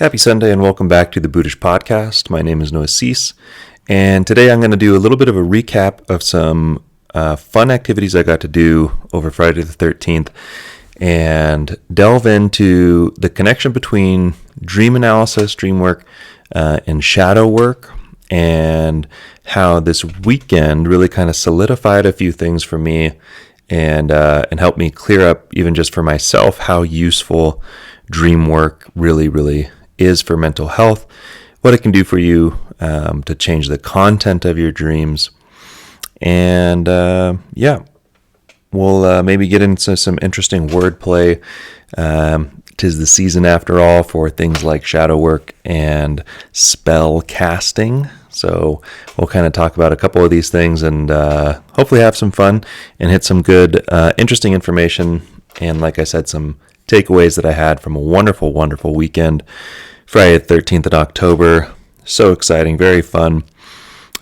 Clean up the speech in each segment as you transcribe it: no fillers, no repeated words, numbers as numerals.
Happy Sunday and welcome back to the Buddhist Podcast. My name is Noah Cease, and today I'm going to do a little bit of a recap of some fun activities I got to do over Friday the 13th and delve into the connection between dream analysis, dream work, and shadow work, and how this weekend really kind of solidified a few things for me and helped me clear up, even just for myself, how useful dream work really is for mental health, what it can do for you to change the content of your dreams. And we'll maybe get into some interesting wordplay. 'Tis the season, after all, for things like shadow work and spell casting. So we'll kind of talk about a couple of these things and hopefully have some fun and hit some good, interesting information. And like I said, some takeaways that I had from a wonderful weekend. Friday the 13th of October. So exciting, very fun.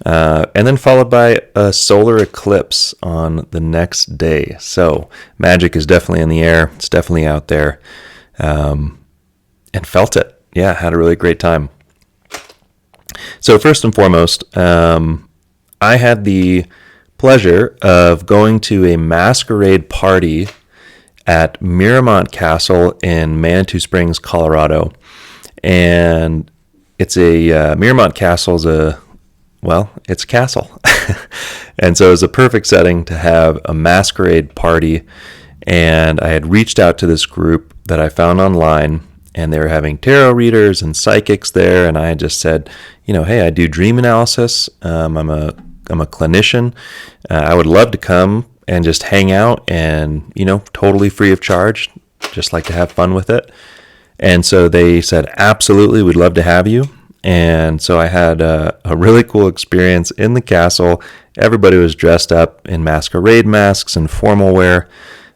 And then followed by a solar eclipse on the next day. So magic is definitely in the air. It's definitely out there. And felt it. Yeah, had a really great time. So first and foremost, I had the pleasure of going to a masquerade party at Miramont Castle in Manitou Springs, Colorado. And it's Miramont Castle's it's a castle. And so it was a perfect setting to have a masquerade party. And I had reached out to this group that I found online, and they were having tarot readers and psychics there. And I had just said, hey, I do dream analysis. I'm a clinician. I would love to come and just hang out and, totally free of charge, just like to have fun with it. And so they said, absolutely, we'd love to have you. And so I had a really cool experience in the castle. Everybody was dressed up in masquerade masks and formal wear.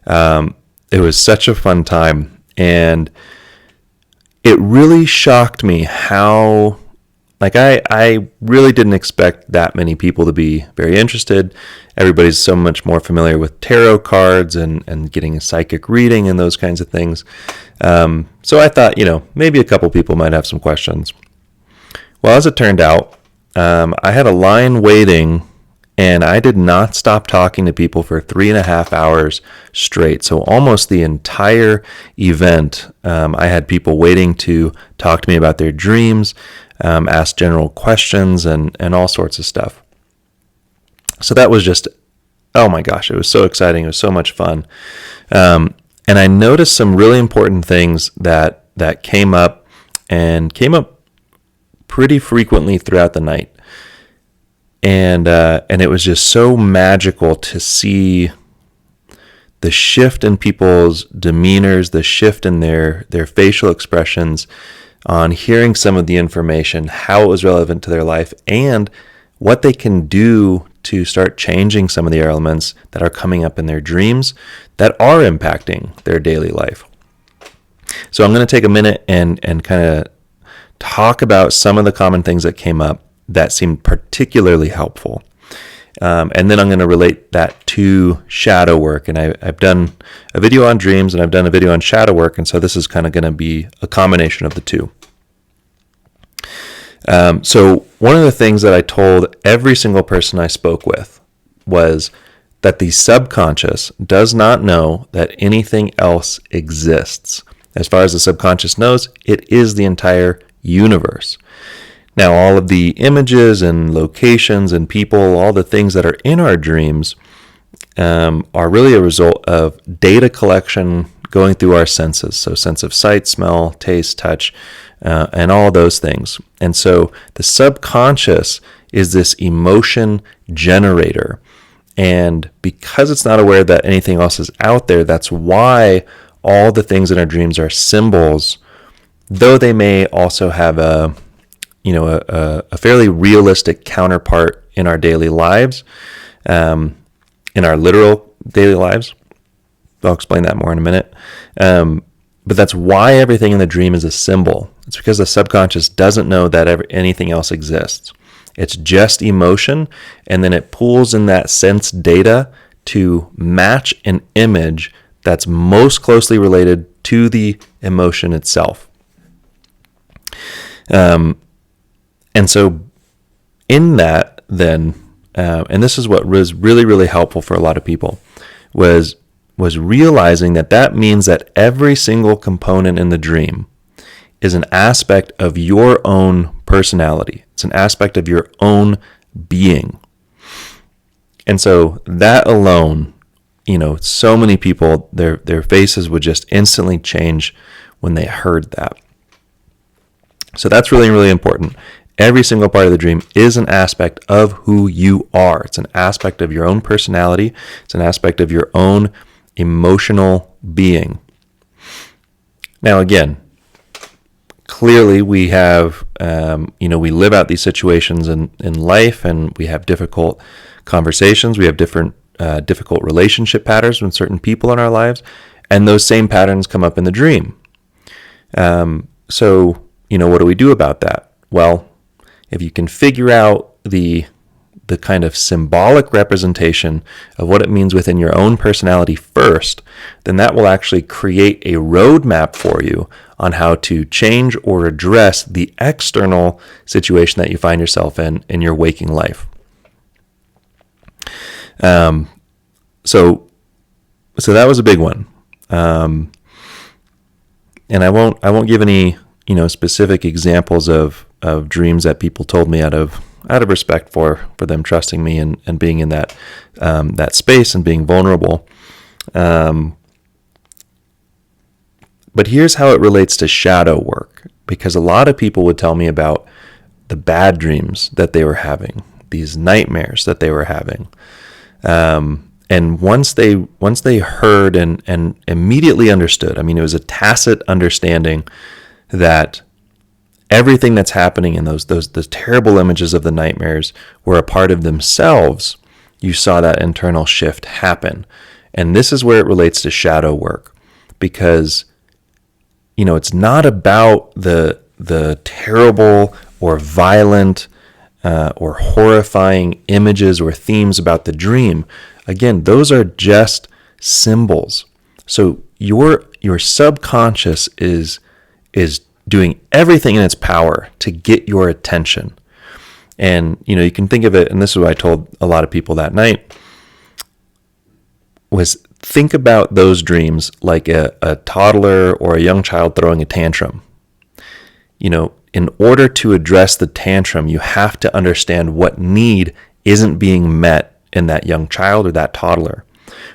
It was such a fun time. And it really shocked me how, I really didn't expect that many people to be very interested. Everybody's so much more familiar with tarot cards and getting a psychic reading and those kinds of things. So I thought, maybe a couple people might have some questions. Well, as it turned out, I had a line waiting, and I did not stop talking to people for 3.5 hours straight. So almost the entire event, I had people waiting to talk to me about their dreams, ask general questions, and all sorts of stuff. So that was just, oh my gosh, it was so exciting. It was so much fun. And I noticed some really important things that came up pretty frequently throughout the night. And it was just so magical to see the shift in people's demeanors, the shift in their facial expressions on hearing some of the information, how it was relevant to their life, and what they can do to start changing some of the elements that are coming up in their dreams that are impacting their daily life. So I'm going to take a minute and kind of talk about some of the common things that came up that seemed particularly helpful. And then I'm going to relate that to shadow work. And I've done a video on dreams and I've done a video on shadow work. And so this is kind of going to be a combination of the two. So one of the things that I told every single person I spoke with was that the subconscious does not know that anything else exists. As far as the subconscious knows, it is the entire universe. Now, all of the images and locations and people, all the things that are in our dreams are really a result of data collection going through our senses. So sense of sight, smell, taste, touch, and all those things. And so the subconscious is this emotion generator. And because it's not aware that anything else is out there, that's why all the things in our dreams are symbols, though they may also have a fairly realistic counterpart in our daily lives, in our literal daily lives. I'll explain that more in a minute. But that's why everything in the dream is a symbol. It's because the subconscious doesn't know that anything else exists. It's just emotion, and then it pulls in that sense data to match an image that's most closely related to the emotion itself. And so in that, then, and this is what was really, really helpful for a lot of people, was realizing that means that every single component in the dream is an aspect of your own personality. It's an aspect of your own being. And so that alone, so many people, their faces would just instantly change when they heard that. So that's really, really important. Every single part of the dream is an aspect of who you are. It's an aspect of your own personality. It's an aspect of your own emotional being. Now, again, clearly we have, we live out these situations in life, and we have difficult conversations. We have different difficult relationship patterns with certain people in our lives, and those same patterns come up in the dream. So, what do we do about that? Well, if you can figure out the kind of symbolic representation of what it means within your own personality first, then that will actually create a roadmap for you on how to change or address the external situation that you find yourself in your waking life. So that was a big one. And I won't give any specific examples of dreams that people told me out of respect for them trusting me and being in that space and being vulnerable. But here's how it relates to shadow work, because a lot of people would tell me about the bad dreams that they were having, these nightmares that they were having. And once they heard and immediately understood, it was a tacit understanding that everything that's happening in those terrible images of the nightmares were a part of themselves, you saw that internal shift happen. And this is where it relates to shadow work, because it's not about the terrible or violent or horrifying images or themes about the dream. Again, those are just symbols. So your subconscious is doing everything in its power to get your attention. And you can think of it, and this is what I told a lot of people that night, was think about those dreams like a toddler or a young child throwing a tantrum. In order to address the tantrum, you have to understand what need isn't being met in that young child or that toddler.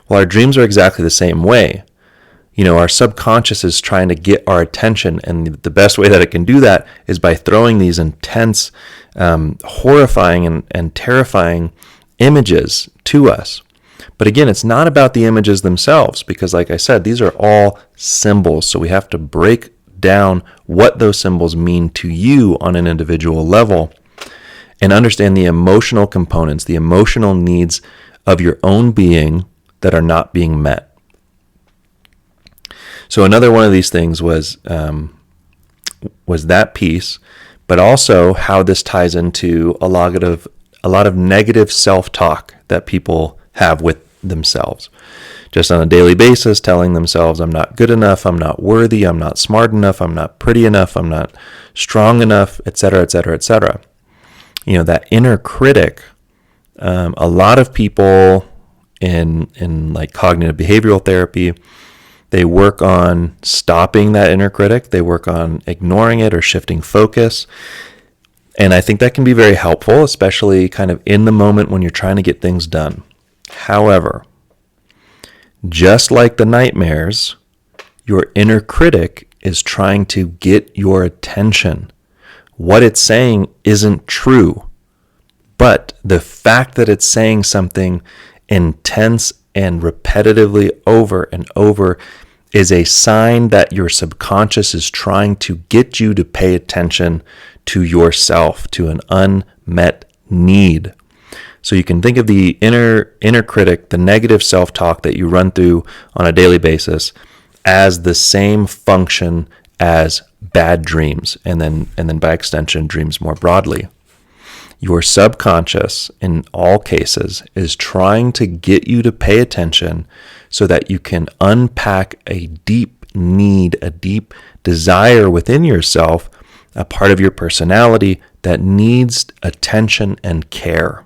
Well, our dreams are exactly the same way. Our subconscious is trying to get our attention, and the best way that it can do that is by throwing these intense, horrifying and terrifying images to us. But again, it's not about the images themselves, because like I said, these are all symbols. So we have to break down what those symbols mean to you on an individual level and understand the emotional components, the emotional needs of your own being that are not being met. So another one of these things was that piece, but also how this ties into a lot of negative self-talk that people have with themselves, just on a daily basis, telling themselves, I'm not good enough, I'm not worthy, I'm not smart enough, I'm not pretty enough, I'm not strong enough, etc., etc., etc. That inner critic, a lot of people in like cognitive behavioral therapy, they work on stopping that inner critic. They work on ignoring it or shifting focus. And I think that can be very helpful, especially kind of in the moment when you're trying to get things done. However, just like the nightmares, your inner critic is trying to get your attention. What it's saying isn't true, but the fact that it's saying something intense and repetitively over and over is a sign that your subconscious is trying to get you to pay attention to yourself, to an unmet need. So you can think of the inner critic, the negative self-talk that you run through on a daily basis, as the same function as bad dreams, and then by extension, dreams more broadly. Your subconscious, in all cases, is trying to get you to pay attention so that you can unpack a deep need, a deep desire within yourself a part of your personality that needs attention and care.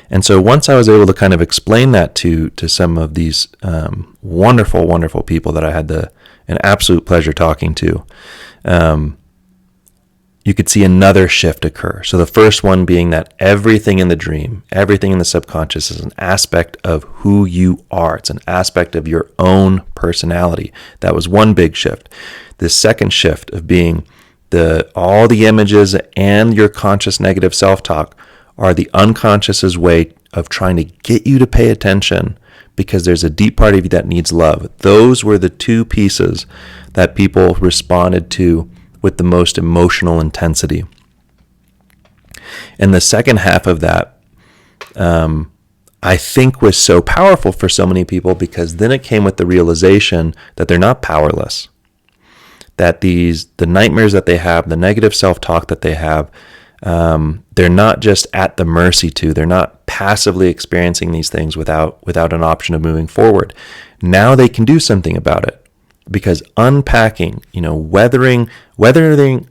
And so once I was able to kind of explain that to some of these wonderful, wonderful people that I had an absolute pleasure talking to, you could see another shift occur. So the first one being that everything in the dream, everything in the subconscious is an aspect of who you are. It's an aspect of your own personality. That was one big shift. The second shift of being all the images and your conscious negative self-talk are the unconscious's way of trying to get you to pay attention because there's a deep part of you that needs love. Those were the two pieces that people responded to with the most emotional intensity. And the second half of that, I think, was so powerful for so many people because then it came with the realization that they're not powerless, that the nightmares that they have, the negative self-talk that they have, they're not just at the mercy to, they're not passively experiencing these things without an option of moving forward. Now they can do something about it. Because unpacking, weathering, weathering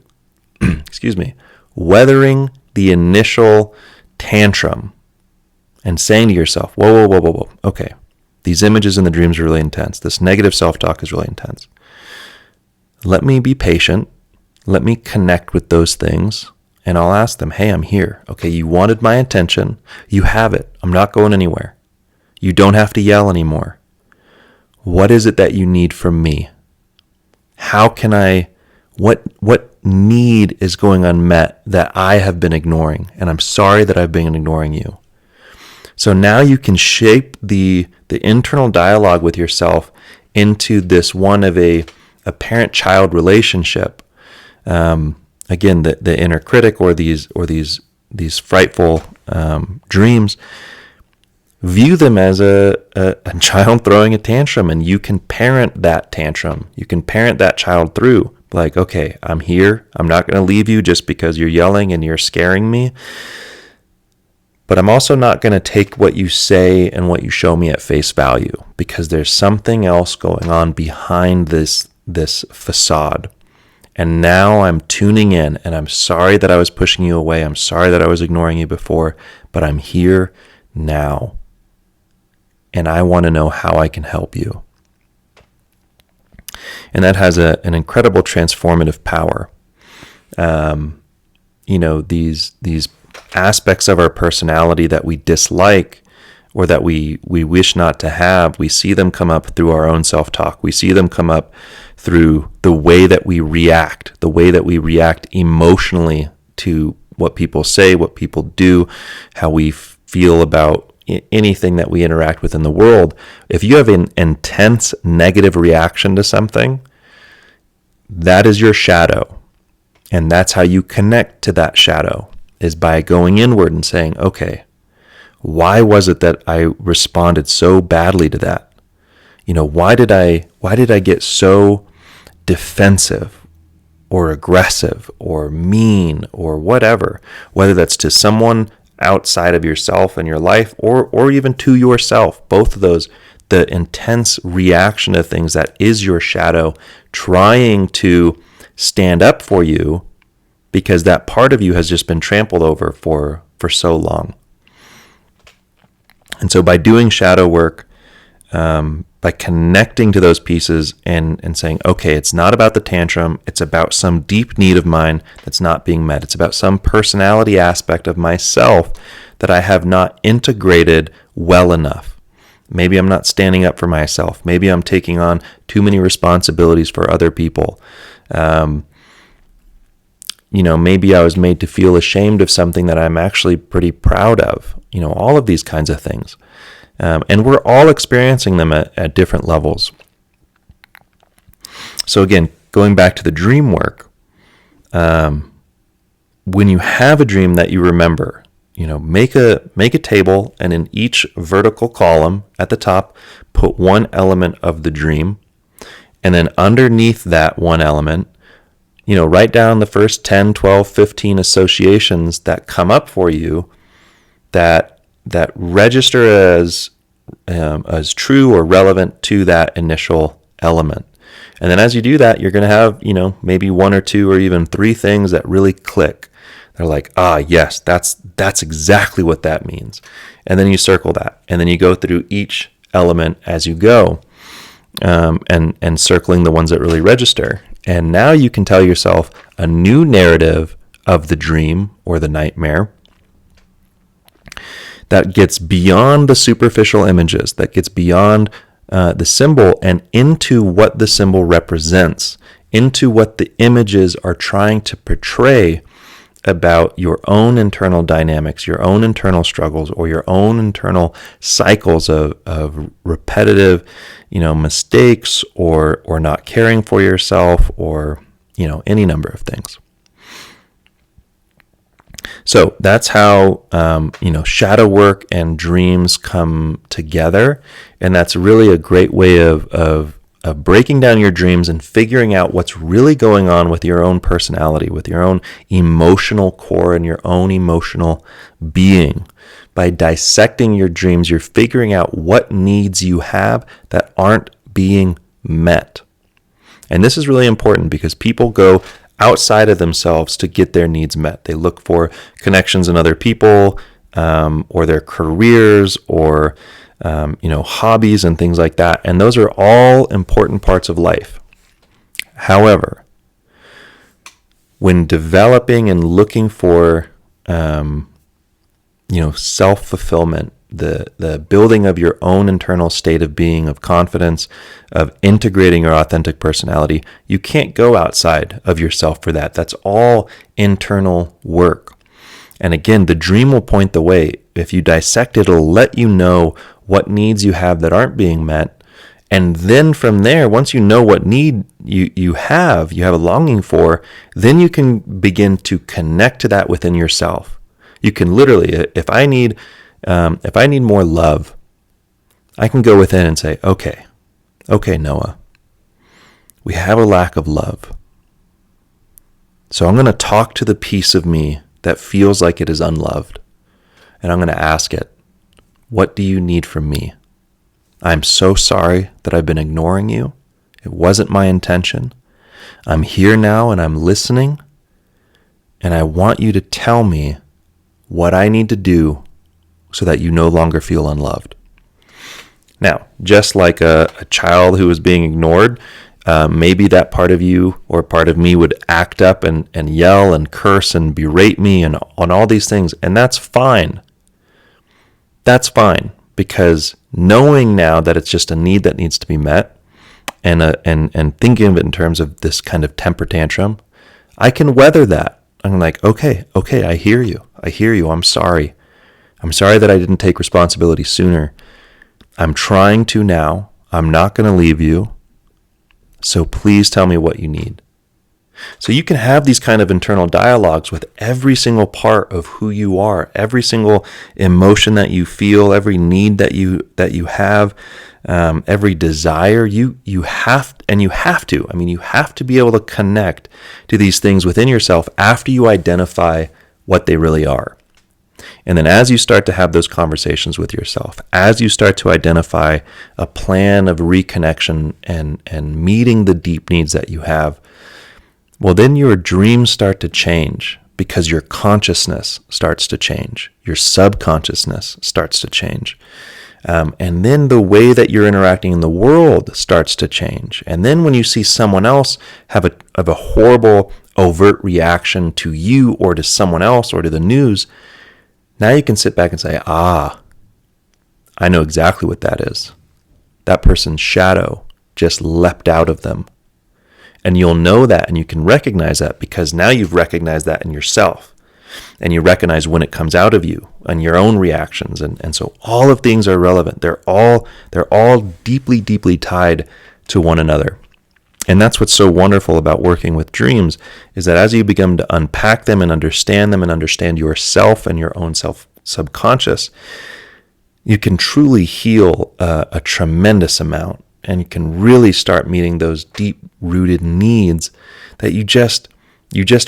the initial tantrum and saying to yourself, whoa, okay, these images in the dreams are really intense. This negative self-talk is really intense. Let me be patient. Let me connect with those things. And I'll ask them, hey, I'm here. Okay, you wanted my attention. You have it. I'm not going anywhere. You don't have to yell anymore. What is it that you need from me? How can what need is going unmet that I have been ignoring? And I'm sorry that I've been ignoring you. So now you can shape the internal dialogue with yourself into this one of a parent-child relationship. Again, the inner critic or these frightful dreams, view them as a child throwing a tantrum, and you can parent that tantrum. You can parent that child through, like, okay, I'm here. I'm not going to leave you just because you're yelling and you're scaring me. But I'm also not going to take what you say and what you show me at face value, because there's something else going on behind this facade. And now I'm tuning in, and I'm sorry that I was pushing you away. I'm sorry that I was ignoring you before, but I'm here now. And I want to know how I can help you. And that has an incredible transformative power. These aspects of our personality that we dislike or that we wish not to have, we see them come up through our own self-talk. We see them come up through the way that we react emotionally to what people say, what people do, how we feel about anything that we interact with in the world. If you have an intense negative reaction to something, that is your shadow. And that's how you connect to that shadow, is by going inward and saying, okay, why was it that I responded so badly to that? Why did I get so defensive or aggressive or mean or whatever, whether that's to someone outside of yourself and your life, or even to yourself. Both of those, the intense reaction to things that is your shadow trying to stand up for you because that part of you has just been trampled over for so long. And so by doing shadow work, by connecting to those pieces and saying, okay, it's not about the tantrum, it's about some deep need of mine that's not being met. It's about some personality aspect of myself that I have not integrated well enough. Maybe I'm not standing up for myself. Maybe I'm taking on too many responsibilities for other people. Maybe I was made to feel ashamed of something that I'm actually pretty proud of. All of these kinds of things. And we're all experiencing them at different levels. So again, going back to the dream work, when you have a dream that you remember, make a table, and in each vertical column at the top, put one element of the dream. And then underneath that one element, write down the first 10, 12, 15 associations that come up for you that register as true or relevant to that initial element. And then as you do that, you're going to have, maybe one or two or even three things that really click. They're like, yes, that's exactly what that means. And then you circle that. And then you go through each element as you go, and circling the ones that really register. And now you can tell yourself a new narrative of the dream or the nightmare that gets beyond the superficial images, that gets beyond the symbol and into what the symbol represents, into what the images are trying to portray about your own internal dynamics, your own internal struggles, or your own internal cycles of repetitive, mistakes, or not caring for yourself, or any number of things. So that's how shadow work and dreams come together, and that's really a great way of breaking down your dreams and figuring out what's really going on with your own personality, with your own emotional core and your own emotional being. By dissecting your dreams, you're figuring out what needs you have that aren't being met. And this is really important because people go outside of themselves to get their needs met. They look for connections in other people, or their careers, or hobbies and things like that. And those are all important parts of life. However, when developing and looking for, self-fulfillment, the building of your own internal state of being, of confidence, of integrating your authentic personality, you can't go outside of yourself for that. That's all internal work. And again, the dream will point the way. If you dissect it, it'll let you know what needs you have that aren't being met. And then from there, once you know what need you have a longing for, then you can begin to connect to that within yourself. You can literally, if I need more love, I can go within and say, okay, Noah, we have a lack of love. So I'm going to talk to the piece of me that feels like it is unloved. And I'm going to ask it, what do you need from me? I'm so sorry that I've been ignoring you. It wasn't my intention. I'm here now and I'm listening. And I want you to tell me what I need to do so that you no longer feel unloved. Now, just like a child who is being ignored, maybe that part of you or part of me would act up and yell and curse and berate me and on all these things. And that's fine. That's fine, because knowing now that it's just a need that needs to be met, and thinking of it in terms of this kind of temper tantrum, I can weather that. I'm like, okay, I hear you. I'm sorry. I'm sorry that I didn't take responsibility sooner. I'm trying to now. I'm not going to leave you. So please tell me what you need. So you can have these kind of internal dialogues with every single part of who you are, every single emotion that you feel, every need that you have, every desire. You have to. I mean, you have to be able to connect to these things within yourself after you identify what they really are. And then as you start to have those conversations with yourself, as you start to identify a plan of reconnection and meeting the deep needs that you have, well, then your dreams start to change because your consciousness starts to change. Your subconsciousness starts to change. And then the way that you're interacting in the world starts to change. And then when you see someone else have a horrible, overt reaction to you or to someone else or to the news, now you can sit back and say, I know exactly what that is. That person's shadow just leapt out of them. And you'll know that and you can recognize that because now you've recognized that in yourself. And you recognize when it comes out of you and your own reactions. And so all of things are relevant. They're all deeply, deeply tied to one another. And that's what's so wonderful about working with dreams, is that as you begin to unpack them and understand yourself and your own subconscious, you can truly heal a tremendous amount. And you can really start meeting those deep-rooted needs that you just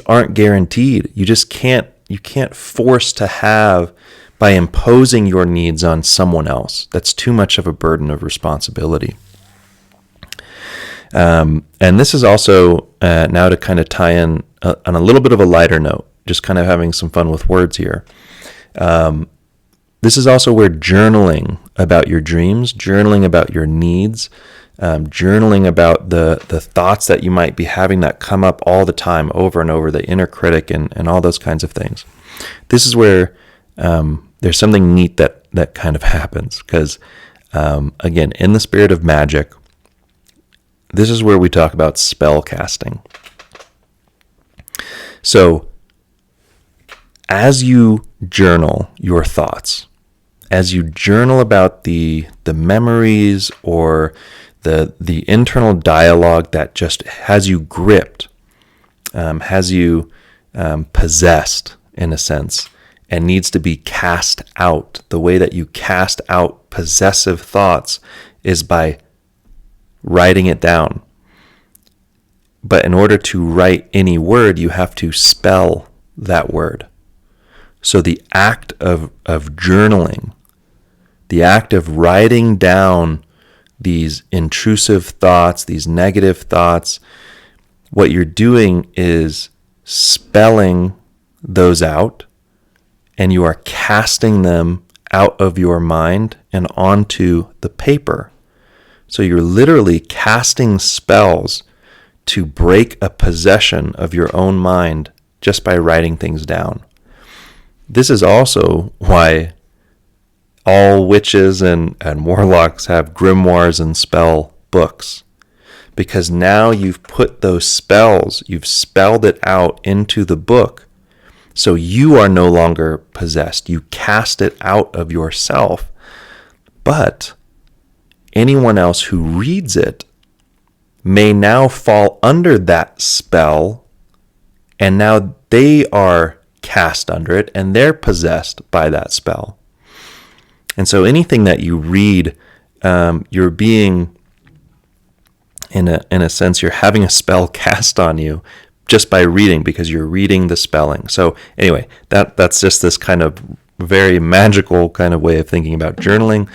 aren't guaranteed. You can't force to have by imposing your needs on someone else. That's too much of a burden of responsibility. And this is also now to kind of tie in on a little bit of a lighter note, just kind of having some fun with words here. This is also where journaling about your dreams, journaling about your needs, journaling about the thoughts that you might be having that come up all the time over and over, the inner critic and all those kinds of things. This is where there's something neat that kind of happens because, again, in the spirit of magic, this is where we talk about spell casting. So as you journal your thoughts, as you journal about the memories or the internal dialogue that just has you gripped, has you possessed in a sense, and needs to be cast out. The way that you cast out possessive thoughts is by writing it down. But in order to write any word, you have to spell that word. So the act of journaling, the act of writing down these intrusive thoughts, these negative thoughts, what you're doing is spelling those out, and you are casting them out of your mind and onto the paper. So you're literally casting spells to break a possession of your own mind just by writing things down. This is also why all witches and warlocks have grimoires and spell books, because now you've put those spells, you've spelled it out into the book, so you are no longer possessed. You cast it out of yourself, but anyone else who reads it may now fall under that spell, and now they are cast under it and they're possessed by that spell. And so anything that you read, you're being, in a sense, you're having a spell cast on you just by reading, because you're reading the spelling. So anyway, that's just this kind of very magical kind of way of thinking about journaling.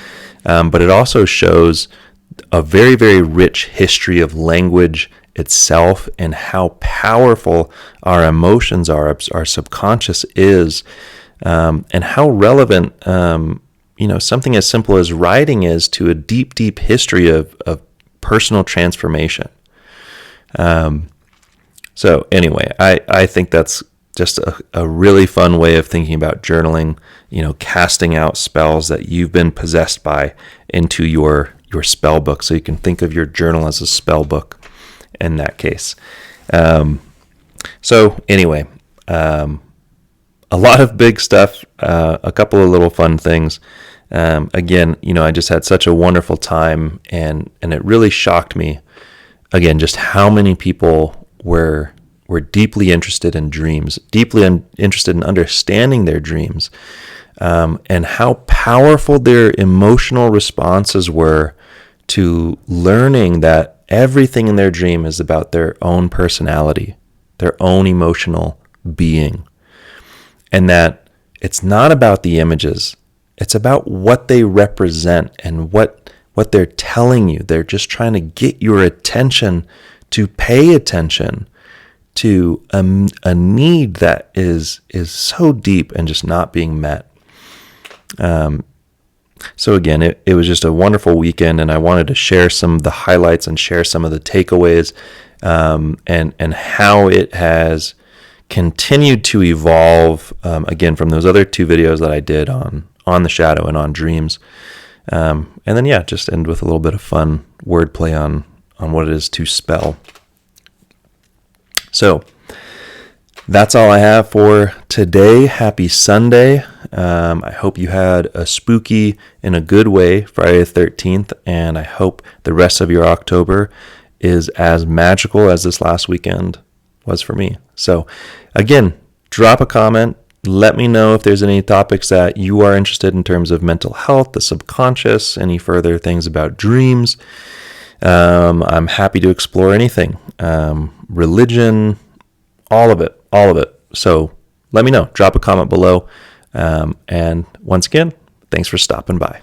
But it also shows a very, very rich history of language itself and how powerful our emotions are, our subconscious is, and how relevant something as simple as writing is to a deep, deep history of personal transformation. So anyway, I think that's just a really fun way of thinking about journaling, casting out spells that you've been possessed by into your spell book. So you can think of your journal as a spell book in that case. So anyway, a lot of big stuff, a couple of little fun things. Again, I just had such a wonderful time, and it really shocked me, again, just how many people were deeply interested in dreams, deeply interested in understanding their dreams, and how powerful their emotional responses were to learning that everything in their dream is about their own personality, their own emotional being, and that it's not about the images. It's about what they represent and what they're telling you. They're just trying to get your attention to pay attention to a need that is so deep and just not being met. So again, it was just a wonderful weekend, and I wanted to share some of the highlights and share some of the takeaways, and how it has continued to evolve, again, from those other two videos that I did on the shadow and on dreams. And then, just end with a little bit of fun wordplay on what it is to spell. So that's all I have for today. Happy Sunday. I hope you had a spooky, in a good way, Friday the 13th, and I hope the rest of your October is as magical as this last weekend was for me. So again, drop a comment. Let me know if there's any topics that you are interested in terms of mental health, the subconscious, any further things about dreams. I'm happy to explore anything, religion, all of it. So let me know. Drop a comment below. And once again, thanks for stopping by.